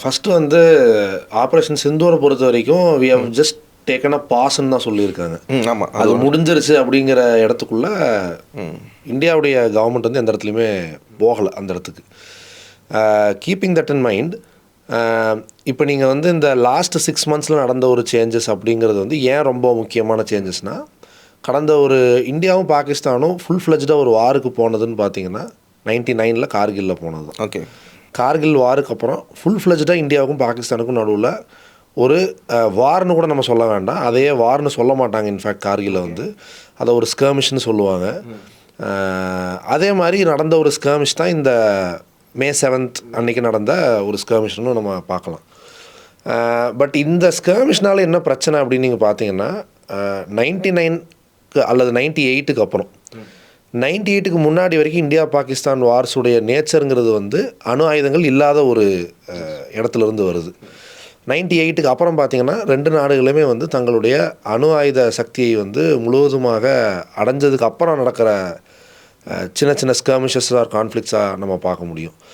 First வந்து operation சிந்தூரை பொறுத்த வரைக்கும் we have just taken a பாஸ்ன்னு தான் சொல்லியிருக்காங்க. ஆமாம், அது முடிஞ்சிருச்சு அப்படிங்கிற இடத்துக்குள்ள இந்தியாவுடைய கவர்மெண்ட் வந்து எந்த இடத்துலையுமே போகலை அந்த இடத்துக்கு. கீப்பிங் தட் இன் மைண்ட், இப்போ நீங்கள் வந்து இந்த லாஸ்ட் 6 monthஸில் நடந்த ஒரு சேஞ்சஸ் அப்படிங்கிறது வந்து ஏன் ரொம்ப முக்கியமான சேஞ்சஸ்னால், கடந்த ஒரு இந்தியாவும் பாகிஸ்தானும் ஃபுல் ஃப்ளெஜ்டாக ஒரு வாருக்கு போனதுன்னு பார்த்தீங்கன்னா 99 கார்கில்ல போனது தான். ஓகே. கார்கில் வாருக்கு அப்புறம் ஃபுல் ஃப்ளெஜ்டாக இந்தியாவுக்கும் பாகிஸ்தானுக்கும் நடுவில் ஒரு வார்னு கூட நம்ம சொல்ல வேண்டாம், அதையே வார்னு சொல்ல மாட்டாங்க. இன்ஃபேக்ட் கார்கில்ல வந்து அதை ஒரு ஸ்கர்மிஷ்னு சொல்லுவாங்க. அதே மாதிரி நடந்த ஒரு ஸ்கர்மிஷ் தான் இந்த May 7th அன்றைக்கி நடந்த ஒரு ஸ்கர்மிஷ்னு நம்ம பார்க்கலாம். பட் இந்த ஸ்கர்மிஷ்னால் என்ன பிரச்சனை அப்படின்னு நீங்கள் பார்த்தீங்கன்னா, 99 அல்லது 98க்கு அப்புறம் 98க்கு முன்னாடி வரைக்கும் இந்தியா பாகிஸ்தான் வார்ஸுடைய நேச்சருங்கிறது வந்து அணு ஆயுதங்கள் இல்லாத ஒரு இடத்துலேருந்து வருது. 98க்கு அப்புறம் பார்த்திங்கன்னா 2 நாடுகளுமே வந்து தங்களுடைய அணு ஆயுத சக்தியை வந்து முழுவதுமாக அடைஞ்சதுக்கு அப்புறம் நடக்கிற சின்ன சின்ன ஸ்கர்மிஷஸ் ஆர் கான்ஃப்ளிக்ஸாக நம்ம பார்க்க முடியும்.